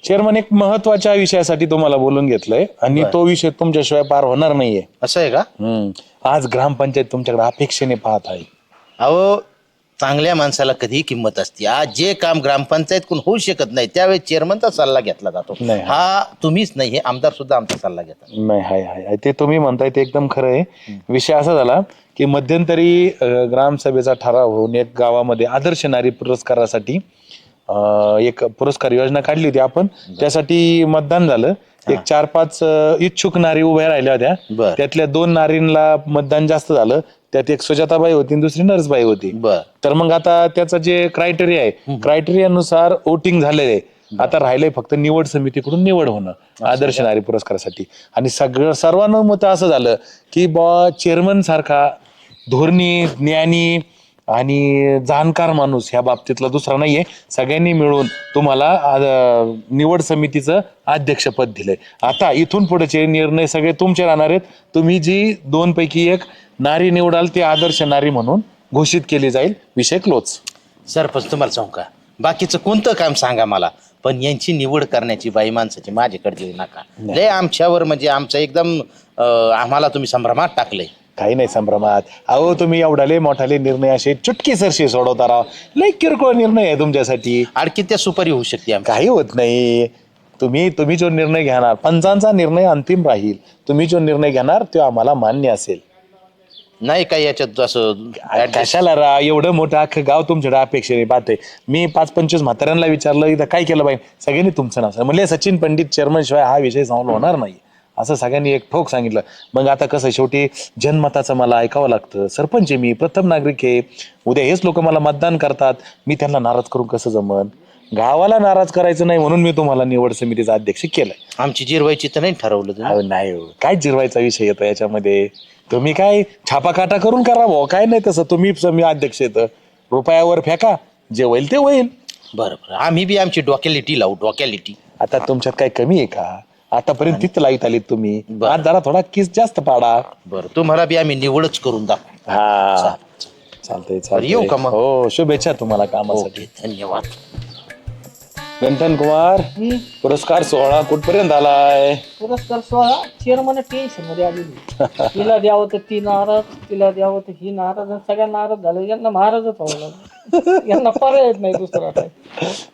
Chairman एक महत्वाच्या विषयासाठी तुम्हाला बोलून घेतलंय आणि तो विषय तुमच्याशिवाय पार होणार नाहीये. असं आहे का? आज ग्रामपंचायत तुमच्याकडे अपेक्षेने पाहत आहे. अहो, चांगल्या माणसाला कधी किंमत असते. आज जे काम ग्रामपंचायत कोण होऊ शकत नाही त्यावेळेस चेअरमनचा सल्ला घेतला जातो. नाही, हा तुम्हीच नाही, हे आमदार सुद्धा आमचा सल्ला घेतात. नाही, हाय हाय हाय. ते तुम्ही म्हणताय ते एकदम खरं आहे. विषय असा झाला की मध्यंतरी ग्रामसभेचा ठराव होऊन एक गावामध्ये आदर्श नारी पुरस्कारासाठी एक पुरस्कार योजना काढली होती आपण. त्यासाठी मतदान झालं. एक 4-5 इच्छुक नारी उभ्या राहिल्या होत्या. बर. त्यातल्या 2 नारींना मतदान जास्त झालं. त्यात एक सुजाताबाई होती आणि दुसरी नरसबाई होती. बर. तर मग आता त्याचं जे क्रायटेरिया आहे क्रायटेरियानुसार वोटिंग झालेलं आहे. आता राहिलंय फक्त निवड समितीकडून निवड होणं आदर्श नारी पुरस्कारासाठी. आणि सर्वानुमत असं झालं की चेअरमन सारखा धोरणी, ज्ञानी आणि जाणकार माणूस ह्या बाबतीतला दुसरा नाहीये. सगळ्यांनी मिळून तुम्हाला निवड समितीचं अध्यक्षपद दिलंय. आता इथून पुढचे निर्णय सगळे तुमचे राहणार आहेत. तुम्ही जी 2 पैकी एक नारी निवडाल ती आदर्श नारी म्हणून घोषित केली जाईल. विषय क्लोज. सरपंच, तुम्हाला सांगू का, बाकीचं कोणतं काम सांगा मला, पण यांची निवड करण्याची बाई माणसाची माझ्याकडे देऊ नका. लय आमच्यावर म्हणजे आमचं एकदम आम्हाला तुम्ही संभ्रमात टाकलंय. काही नाही संभ्रमात. अहो तुम्ही एवढाले मोठाले निर्णय असे चुटकी सरशी सोडवता राव. लय किरकोळ निर्णय आहे तुमच्यासाठी. आणखी त्या सुपारी होऊ शकते आमची. काही होत नाही. तुम्ही जो निर्णय घेणार पंचांचा निर्णय अंतिम राहील. तुम्ही जो निर्णय घेणार तो आम्हाला मान्य असेल. नाही काय याच्यात असं कशाला रा एवढं मोठं अख्खं गाव तुमच्याकडे अपेक्षेने पाहते. मी 5-25 म्हाताऱ्यांना विचारलं इथं काय केलं पाहिजे. सगळ्यांनी तुमचं नाव म्हणजे सचिन पंडित चेअरमन शिवाय हा विषय सॉल्व्ह होणार नाही असं सगळ्यांनी एक ठोक सांगितलं. मग आता कसं शेवटी जनमताचं मला ऐकावं लागतं. सरपंच आहे मी, प्रथम नागरिक आहे. उद्या हेच लोक मला मतदान करतात. मी त्यांना नाराज करून कसं जमन. गावाला नाराज करायचं नाही म्हणून मी तुम्हाला निवड समितीचा अध्यक्ष केलंय. आमची जिरवायची तर नाही ठरवलं तुम्ही? अहो नाही हो, काय जिरवायचा विषय येतो याच्यामध्ये. तुम्ही काय छापाकाटा करून करा भाऊ, काय नाही तसं. तुम्ही अध्यक्ष येतं रुपयावर फेका, जे होईल ते होईल. बरं बरं, आम्ही बी आमची डोक्यालिटी लावू. डोक्यालिटी आता तुमच्यात काय कमी आहे का? आतापर्यंत तिथं लाईत आलीत तुम्ही. बरं. आज जरा थोडा किस जास्त पाडा. बरं, तुम्हाला बी आम्ही निवडच करून दाखवू. हा चालतंय बरं, येऊ का मग? हो, शुभेच्छा तुम्हाला कामासाठी. धन्यवाद. गंठन कुमार, पुरस्कार सोहळा कुठपर्यंत आलाय? पुरस्कार सोहळा चेअरमन टेन्शन मध्ये आलेली. तिला द्यावं तर ती नाराज, तिला द्यावं तर ही नाराज, आणि सगळ्या नाराज झालं. यांना महाराजच व्हावं लागलं. यांना पर्यायच नाही दुसरा काय.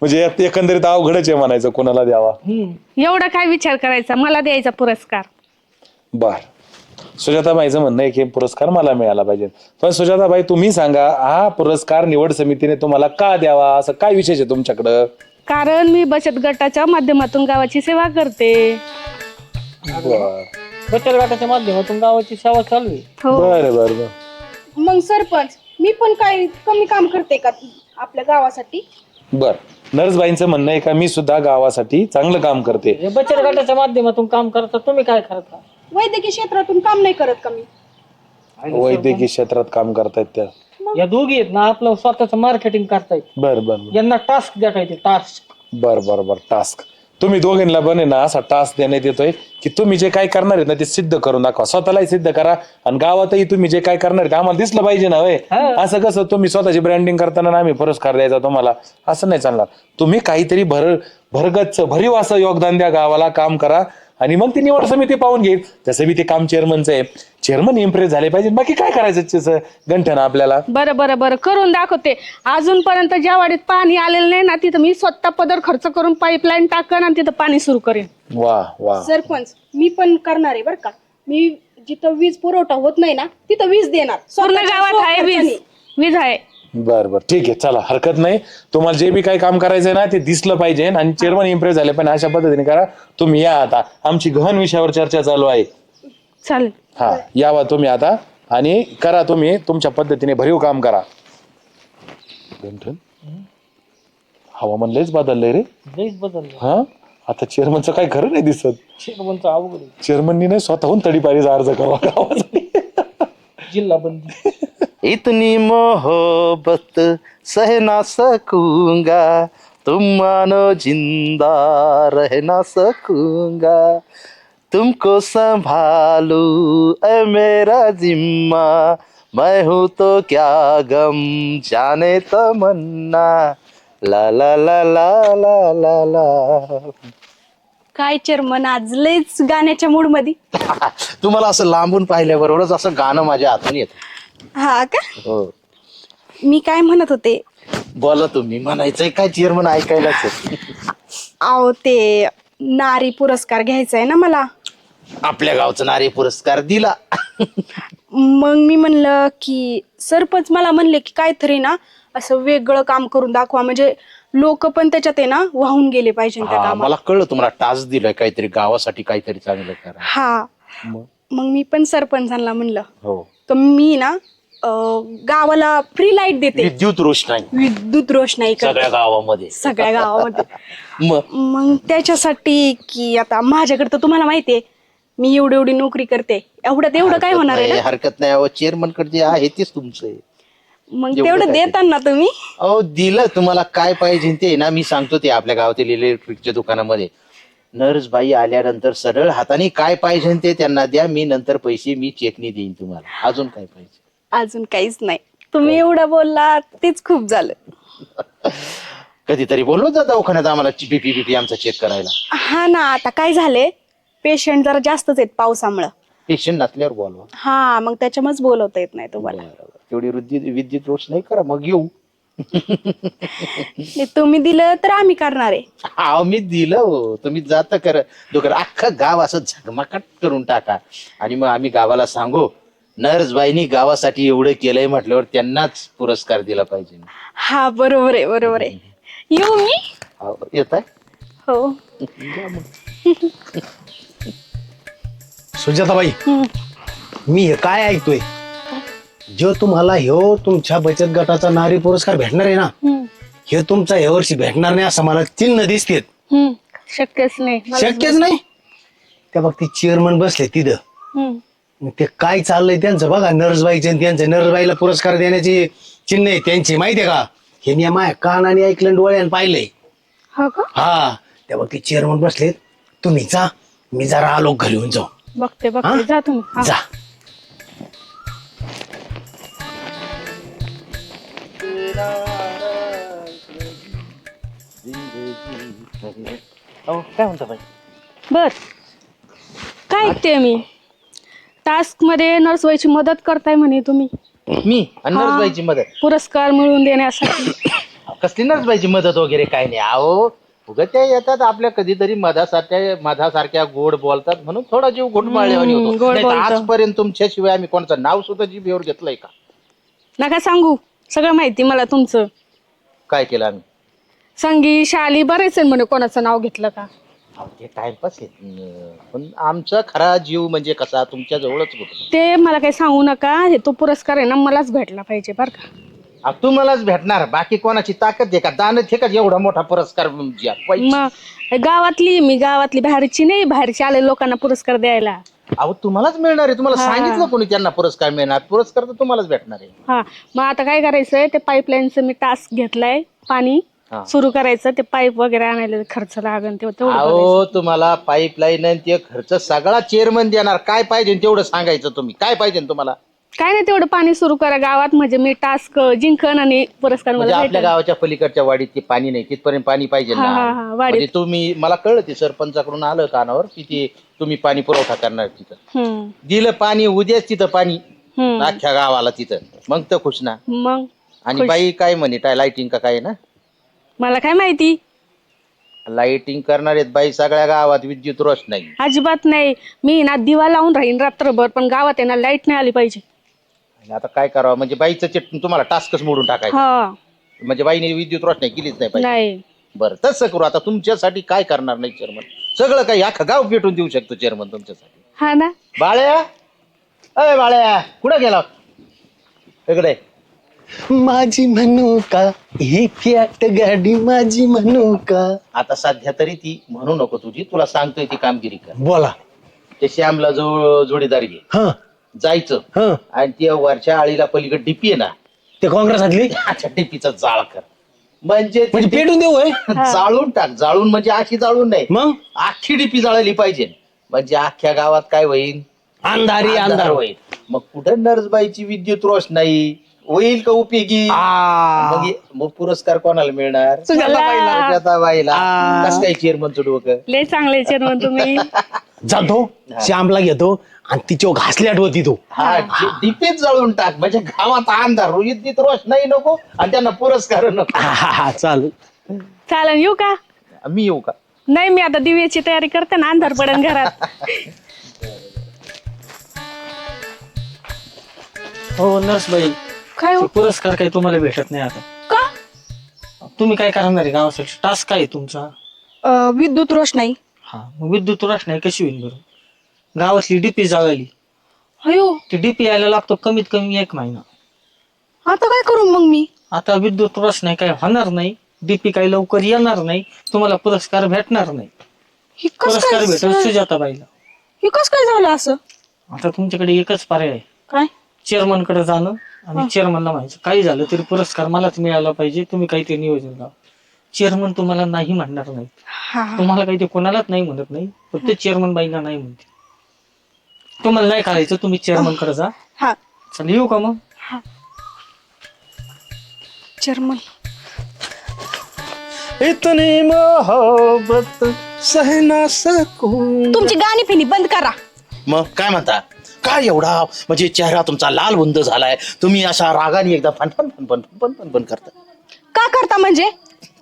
म्हणजे यात एकंदरीत अवघडच आहे म्हणायचं कोणाला द्यावा. एवढा काय विचार करायचा, मला द्यायचा पुरस्कार. बर, सुजाताबाईचं म्हणणं आहे की पुरस्कार मला मिळाला पाहिजे. पण सुजाताबाई तुम्ही सांगा, हा पुरस्कार निवड समितीने तुम्हाला का द्यावा, असं काय विशेष आहे तुमच्याकडं? कारण मी बचत गटाच्या माध्यमातून गावाची सेवा करते. बचत गटाच्या माध्यमातून गावाची सेवा चालू आहे. हो. बरं बरं बरं. मग सरपंच, मी पण काही कमी काम करते का आपल्या गावासाठी? बर, नर्सबाईंचं म्हणणं आहे का मी सुद्धा गावासाठी चांगलं काम करते. हे बचत गटाच्या माध्यमातून काम करता, तुम्ही काय करता? वैद्यकीय क्षेत्रातून काम नाही करत का मी? वैद्यकीय क्षेत्रात काम करतायत त्या. या दोघी आहेत ना, आपलं स्वतःच मार्केटिंग करतायत. बर बर यांना टास्क द्या, काय ते टास्क. बर बर बर टास्क तुम्ही दोघींना बने ना असा टास्क देण्यात येतोय की तुम्ही जे काय करणार आहेत ना ते सिद्ध करून दाखवा. स्वतःलाही सिद्ध करा आणि गावातही तुम्ही जे काय करणार आहे आम्हाला दिसलं पाहिजे ना. होय, असं कसं तुम्ही स्वतःची ब्रँडिंग करताना आम्ही पुरस्कार द्यायचा तुम्हाला, असं नाही चालणार. तुम्ही काहीतरी भरीव असं योगदान द्या गावाला, काम करा आणि मग ती निवड समिती पाहून घेईल. तसं बी ते काम चेअरमनचं आहे. चेअरमन इम्प्रेस झाले पाहिजे, बाकी काय करायचं गंठन आपल्याला. बरं बरं बरं, करून दाखवते. अजूनपर्यंत ज्या वाडीत पाणी आलेलं नाही ना, तिथं मी स्वतः पदर खर्च करून पाईपलाईन टाकन आणि तिथं पाणी सुरू करेन. वा वा. सरपंच, मी पण करणार आहे बरं का. मी जिथं वीज पुरवठा होत नाही ना तिथं वीज देणार. पूर्ण स्वतःच्या गावात आहे स्वखर्चाने. वीज आहे. बर बर, ठीक आहे, चला हरकत नाही. तुम्हाला जे बी काही काम करायचंय ना ते दिसलं पाहिजे आणि चेअरमन इम्प्रेस झाले पण अशा पद्धतीने करा. तुम्ही या आता, आमची गहन विषयावर चर्चा चालू आहे. चालेल. हा, यावा तुम्ही आता आणि करा तुम्ही तुमच्या पद्धतीने भरीव काम करा. गंठन, हवामान लयच बदललंय रे. लईच बदललं. हा, आता चेअरमनचं काही खरं नाही दिसत. चेअरमनचं अवघड आहे. चेअरमननी नाही स्वतःहून तडीपारीचा अर्ज करावा गावासाठी. जिल्हा बंदी. इतनी मोहब्बत सह ना सकूंगा, तुम मानो जिंदा रह ना सकूंगा, तुमको संभालू ऐ मेरा जिम्मा, मैं हूं तो क्या गम जाने तमन्ना, ला ला ला ला ला ला ला. काय चेअरमन आज लयच गाण्याच्या मूड मध्ये. तुम्हाला असं लांबून पाहिल्याबरोबरच असं गाणं माझ्या हातून येत. हा का? हो मी काय म्हणत होते, बोला तुम्ही. म्हणायचंय काय चेअरमन ऐकायलाच आहे. अहो ते नारी पुरस्कार घ्यायचा आहे ना मला. आपल्या गावचा नारी पुरस्कार दिला. मग मी म्हणलं की सरपंच मला म्हणले की काहीतरी ना असं वेगळं काम करून दाखवा, म्हणजे लोक पण त्याच्यात आहे ना वाहून गेले पाहिजे त्या हा, कामात. मला कळलं तुम्हाला टास्क दिलाय काहीतरी गावासाठी काहीतरी चांगलं करा. हा मग मी पण सरपंचांना म्हणलं हो तर मी ना गावाला फ्री लाईट देते, विद्युत रोषणाई विद्युत रोषणाई करते सगळ्या गावामध्ये. सगळ्या गावामध्ये. मग मग त्याच्यासाठी की आता माझ्याकडे तर तुम्हाला माहितीये मी एवढी नोकरी करते, एवढं काय होणार आहे ना. हरकत नाही. चेअरमन कडे आहे तेच तुमचं आहे. मग एवढं तेवढं काय देता ना तुम्ही. अहो दिलं तुम्हाला काय पाहिजे ते ना. मी सांगतो ते आपल्या गावातील इलेक्ट्रिकच्या दुकानामध्ये नर्सबाई आल्यानंतर सरळ हाताने काय पाहिजे ते त्यांना द्या. मी नंतर पैसे मी चेकनी देईन तुम्हाला. अजून काय पाहिजे? अजून काहीच नाही. तुम्ही एवढं बोलला तेच खूप झालं. कधीतरी बोललो जा दवाखान्यात आम्हाला बीपी आमचा चेक करायला. हा ना, आता काय झाले पेशंट जरा जास्तच आहेत पावसामुळं. पेशंट नसल्यावर बोलवा. हा मग त्याच्यामुळेच बोलवता येत नाही तुम्हाला. तेवढी विद्युत रोषणाई करा मग येऊ. नाही, तुम्ही दिलं तर आम्ही करणार आहे. हा मी दिलं हो. तुम्ही जात कर दुकान अख्खं गाव असं झगमगाट करून टाका आणि मग आम्ही गावाला सांगू नर्सबाईंनी गावासाठी एवढं केलंय म्हटल्यावर त्यांनाच पुरस्कार दिला पाहिजे. हा बरोबर आहे. येऊ मी. येत आहे. हो. सुजाताबाई, मी हे काय ऐकतोय, जो तुम्हाला ह्यो तुमच्या बचत गटाचा नारी पुरस्कार भेटणार आहे ना, हे तुमचा ह्या वर्षी भेटणार नाही असं मला चिन्ह दिसतेत. शक्यच नाही शक्यच नाही. त्या बघ ती चेअरमन बसले तिथं, मग ते काय चाललंय त्यांचं बघा. नर्सबाईचे आणि त्यांचे नर्सबाईला पुरस्कार देण्याची चिन्ह आहे त्यांची, माहितीये का. हे मी माझ्या कानाने ऐकलं, डोळ्याने पाहिलंय. हो का? हा त्या बघ ती चेअरमन बसलेत. तुम्ही जा, मी जरा आलो घरी येऊन जाऊ. बघते हा? जा तुम्ही. हा. जा. काय म्हणता बाई? बर काय ऐकते मी टास्क मध्ये नर्स व्हायची मदत करताय म्हणे तुम्ही. मी आणि हा. नर्सबाईची मदत. पुरस्कार मिळवून देण्यासाठी. कसली नर्सबाईची मदत वगैरे काय नाही. अहो उगा त्या येतात आपल्या कधीतरी मधासारख्या गोड बोलतात म्हणून थोडा जीव घुटमाळल्यावानी होतो. गोड नाहीतर बोलतो. आजपर्यंत तुमच्याशिवाय आम्ही कोणाचं नाव सुद्धा जीभेवर घेतलंय का? नका सांगू, सगळं माहिती मला तुमचं. काय केलं आम्ही? संगी शाली बरेच आहे म्हणे, कोणाचं नाव घेतलं का. अहो, ते टाइमपास आहे. पण आमचा खरा जीव म्हणजे कसा तुमच्या जवळच होतो. ते मला काही सांगू नका. हे तो पुरस्कार आहे ना मलाच भेटला पाहिजे बर का. तुम्हालाच भेटणार, बाकी कोणाची ताकद आहे का? दान आहे का एवढा मोठा पुरस्कार? मग मी गावातली बाहेरची नाही, बाहेरची आले लोकांना पुरस्कार द्यायला. अहो तुम्हालाच मिळणार आहे. तुम्हाला सांगितलं कोणी त्यांना पुरस्कार मिळणार? पुरस्कार तर तुम्हालाच भेटणार आहे. हा मग आता काय करायचंय, ते पाईपलाईनचं मी टास्क घेतलाय. पाणी सुरू करायचं, ते पाईप वगैरे आणायला खर्च लागेल तेवढं. अहो तुम्हाला पाईपलाईन ते खर्च सगळा चेअरमन देणार. काय पाहिजे तेवढं सांगायचं तुम्ही. काय पाहिजे तुम्हाला? काय नाही, तेवढं पाणी सुरू करा गावात, म्हणजे मी टास्क जिंकन आणि पुरस्कार म्हणजे मला आपल्या भेटेल. गावाच्या पलीकडच्या वाडीत ते पाणी नाही, तिथपर्यंत पाणी पाहिजे हा, हा, ना. वाडीत. म्हणजे तुम्ही मला कळलं ते सरपंचाकडून आलं कानावर की ते तुम्ही पाणी पुरवठा करणार तिथं. हम्म, दिलं पाणी, उद्याच तिथं पाणी हम्म. अख्ख्या गावाला तिथं. मग तर खुश ना. मग आणि खुश. बाई काय म्हणे, काय लाइटिंग का काय ना? मला काय माहिती, लाइटिंग करणार आहेत बाई सगळ्या गावात. विद्युत रोषणाई अजिबात नाही. मी ना दिवा लावून राहीन रात्रभर, पण गावात आहे ना लाईट नाही आली पाहिजे. आणि आता काय करावं म्हणजे बाईचं तुम्हाला टास्कच मोडून टाकायचं. हा म्हणजे बाईने विद्युत रोषणाई केलीच नाही पाहिजे. नाही. बरं तसं करू. आता तुमच्यासाठी काय करणार नाही चेअरमन, सगळं काही अख्खा गाव पेटून देऊ शकतो चेअरमन तुमच्यासाठी. हा ना. बाळ्या, अय बाळ्या कुठं गेला? इकडे. माझी म्हणू का ही फॅट गाडी माझी म्हणू का. आता सध्या तरी ती म्हणू नको तुझी, तुला सांगतोय ती कामगिरी कर. बोला. ते श्यामला जोडीदार घे, हा जायचं हा आणि त्या वरच्या आळीला पलीकडे डीपी आहे ना, ते काँग्रेसातली अच्छा डीपीचा जाळ कर. म्हणजे म्हणजे पेटून देऊ होय. जाळून टाक. जाळून म्हणजे अशी जाळून नाही, मग अख्खी डीपी जाळली पाहिजे. म्हणजे अख्ख्या गावात काय होईल? अंधारी अंधार होईल. मग कुठे नर्सबाईची विद्युत रोषणाई, होईल का उपयोगी? मग पुरस्कार कोणाला मिळणार? सुजाताबाईला. कसं काय चेअरमनचं डोकं? लय चांगले चेअरमन तुम्ही. जातो श्यामला घेतो आणि तिच्यावर घासल्या आठवती तो. हा दीपीत जळून टाक म्हणजे गावात अंधार रोहित रोषणाई नको आणि त्यांना पुरस्कार नको. चाल चालन येऊ का? मी येऊ का? नाही मी आता दिव्याची तयारी करते ना, अंधार पडन घरात. हो नर्सबाई, काय हो? पुरस्कार काही तुम्हाला भेटत नाही आता. का? तुम्ही काय करणार आहे गावासाठी? टास्क काय आहे तुमचा? विद्युत रोषणाई. हा मग विद्युत रोषणाई कशी होईल बरं? गावातली डीपी जळाली, अयो, ती डीपी यायला लागतो कमीत कमी 1 महिना. आता काय करू मग मी? आता विद्युत रोषणाई काय होणार नाही, डीपी काही लवकर येणार नाही, तुम्हाला पुरस्कार भेटणार नाही. हे कस पुरस्कार काय? भेटेल सुजाताबाईला. हे कस काय झालं असं? आता तुमच्याकडे एकच पर्याय आहे, काय? चेअरमन कडे जाणं आणि चेअरमनला म्हणायचं काही झालं तरी पुरस्कार मलाच मिळाला पाहिजे, तुम्ही काही ते नियोजन लावा. चेअरमन तुम्हाला नाही म्हणणार नाही, हा हा. तुम्हाला काही ते कोणालाच नाही म्हणत नाही, फक्त चेअरमन बाईंना नाही म्हणते. तुम्हाला नाही करायचं, तुम्ही चेअरमन कडे जा. हा चल येऊ का मग? चेअरमन. इतनी मोहब्बत सह ना सकूं. तुमची गाणी फिनी बंद करा. मग काय म्हणता? काय एवढा म्हणजे चेहरा तुमचा लाल बुंद झालाय, तुम्ही अशा रागाने एकदा फनफन फनफन फनफन फनफन करता. का करता म्हणजे?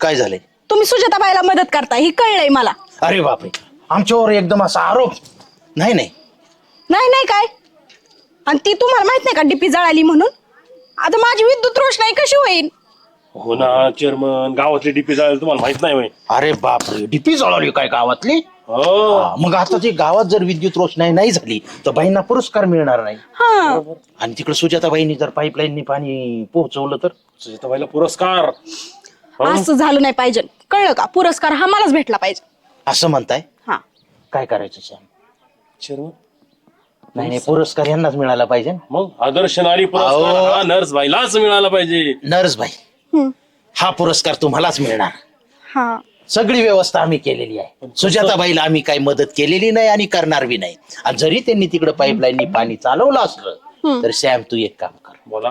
काय झालंय? तुम्ही सुजाताबाईला मदत करता ही कळलंय मला. अरे बापरे, आमच्यावर एकदम असा आरोप. नाही नाही नाही नाही काय? आणि ती तुम्हाला माहित नाही का डीपी जळाली म्हणून? आता माझी विद्युत रोषणाई कशी होईल? हो ना चेअरमन, गावातली डीपी जायला तुम्हाला माहित नाही होय? अरे बापरे, डीपी जळाली काय गावातली? हो. मग आता ती गावात जर विद्युत रोषणाई नाही झाली तर बाईंना पुरस्कार मिळणार नाही. हा. आणि तिकडे सुजाताबाईंनी जर पाईपलाईननी पाणी पोहोचवलं तर? सुजाताबाईला पुरस्कार. असं झालं नाही पाहिजे, कळलं का? पुरस्कार हा मलाच भेटला पाहिजे. असं म्हणताय? हा. काय करायचं श्याम? चेअरमन नाही नाही, पुरस्कार यांनाच मिळाला पाहिजे. मग आदर्श नारी पुरस्कार अहो. हा नर्सबाईलाच मिळाला पाहिजे. नर्सबाई, हा पुरस्कार तुम्हालाच मिळणार. हा. सगळी व्यवस्था आम्ही केलेली आहे. सुजाताबाईला आम्ही काही मदत केलेली नाही आणि करणार बी नाही. आणि जरी त्यांनी तिकडे पाईपलाईननी पाणी चालवलं असलं तर सॅम तू एक काम कर, बोला.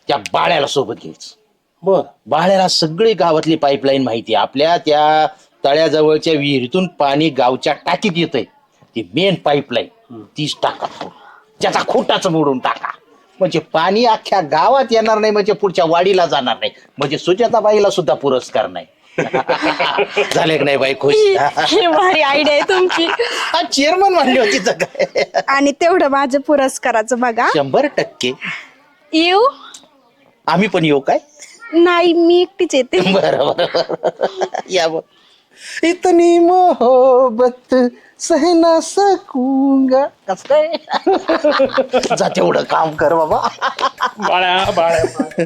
त्या बाळ्याला सोबत घ्यायचं. बर. बाळ्याला सगळी गावातली पाईपलाईन माहिती आहे. आपल्या त्या तळ्याजवळच्या विहिरीतून पाणी गावच्या टाकीत येतंय, ती मेन पाईपलाईन तीच टाका, त्याचा खोटाच मोडून टाका. म्हणजे पाणी अख्ख्या गावात येणार नाही, म्हणजे पुढच्या वाडीला जाणार नाही, म्हणजे सुजाताबाईला सुद्धा पुरस्कार नाही. झाले की नाही बाई खुश? हे भारी आयडिया आहे तुमची. चेअरमन म्हणली होती तर काय. आणि तेवढं माझं पुरस्काराचं बघा. 100% येऊ? आम्ही पण येऊ काय? नाही, मी एकटीच येते. बरोबर या बघ. इतनी मोहब्बत सहना सकूंगा. कस काय? जा तेवढं काम कर बाबा. बाळ्या बाळ्या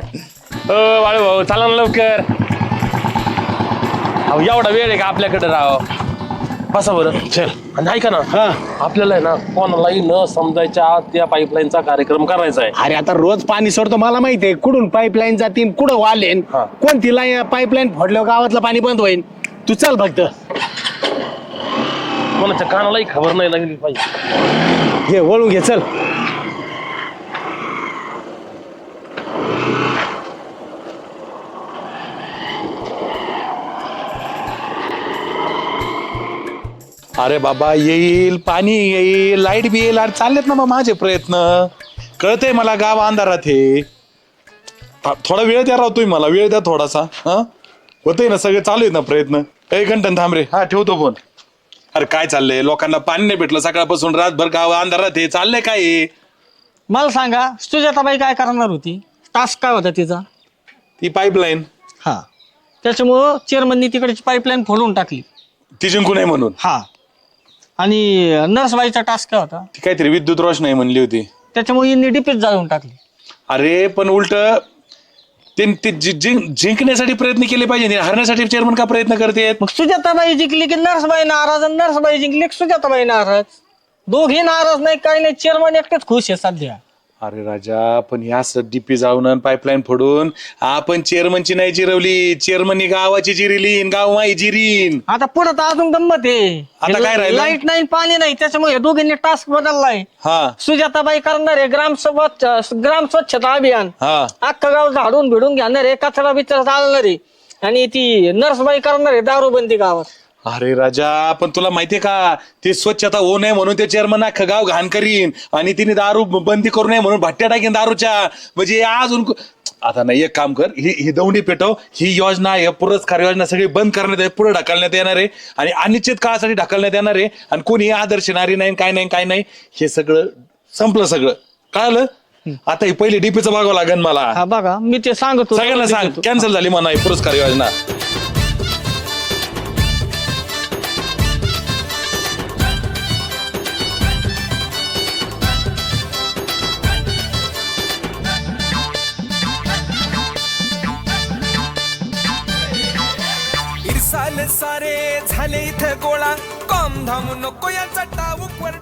हो बाळू भाऊ, चला ना लवकर. अहो एवढा वेळ आहे का आपल्याकडे? राव बसा बरं. चल. आणि ऐका ना, आपल्याला आहे ना कोणालाही न समजायच्या आत त्या पाईपलाईनचा कार्यक्रम करायचा आहे. अरे आता रोज पाणी सोडतो, मला माहिती आहे कुठून पाईपलाईन जातील, कुठं वालेन, हा. कोणती लाईन पाईपलाईन फोडल्यावर गावातलं पाणी बंद होईल. तू चल फक्त. कोणाच्या कानालाही खबर नाही लागली पाहिजे. घे वळून घे, चल. अरे बाबा, येईल पाणी, येईल लाईट बी येईल. अरे चाललेत ना बा माझे प्रयत्न. कळतंय मला गाव अंधारात हे. थोडा वेळ द्या राव, तुम्ही मला वेळ द्या थोडासा. हा होतंय ना, सगळे चालू आहेत ना प्रयत्न. एक घंटन थांब रे. हा ठेवतो फोन. अरे काय चाललंय, लोकांना पाणी नाही भेटलं सकाळपासून, रातभर गाव अंधारात हे चाललंय काय हे? मला सांगा, सुजाताबाई काय करणार होती? टास्क काय होता तिचा? ती पाईपलाईन हा, त्याच्यामुळं चेअरमननी तिकडची पाईपलाईन फोडून टाकली. ती जिंकू नये म्हणून. हा. आणि नर्सबाईचा टास्क काय होता? ती काहीतरी विद्युत रोषणाई म्हणली होती. त्याच्यामुळे यांनी डीपीच जाळून टाकली. अरे पण उलट ते जिंकण्यासाठी प्रयत्न केले पाहिजे, हरण्यासाठी चेअरमन का प्रयत्न करते? मग सुजाताबाई जिंकली की नर्सबाई नाराज, आणि नर्सबाई जिंकली की सुजाताबाई नाराज. दोघी नाराज नाही, काही नाही, चेअरमन एकटेच खुश आहे सध्या. अरे राजा, पण ह्या डीपी जाऊन पाईपलाईन फोडून आपण चेअरमनची नाही जिरवली, चेअरमननी गावाची जिरिली, गाव माई जिरीन. आता पुढे तर अजून गंमत आता काय आहे, राहिलं? लाईट नाही पाणी नाही, त्याच्यामुळे दोघींनी टास्क बदललाय. हा सुजाताबाई करणार आहे ग्राम स्वच्छता अभियान, हा अख्खं गाव झाडून भिडून घेणार आहे, कचरा बिचरा चालणार आहे. आणि ती नर्सबाई करणार आहे दारूबंदी गावात. अरे राजा, पण तुला माहितीये का ते स्वच्छता होऊ नये म्हणून ते चेअरमन अख्खं गाव घाण करीन आणि तिने दारू बंदी करू नये म्हणून भट्ट्या टाकीन दारूच्या. म्हणजे अजून आता नाही, एक काम कर, ही दौंडी पेटव, ही योजना, हे पुरस्कार योजना सगळी बंद करण्यात पुढे ढकलण्यात येणार आहे आणि अनिश्चित काळासाठी ढकलण्यात येणार आहे. आणि कोणी आदर्श नारी नाही, काय नाही, हे सगळं संपलं, सगळं कळालं. आता ही पहिली डीपीचं बघावं लागेल मला. हा बघा, मी ते सांगतो सगळ्यांना सांग कॅन्सल झाली म्हणा ही पुरस्कार योजना. सारे झाले इथे गोळा, कॉम धाम नको याचा टाऊक वर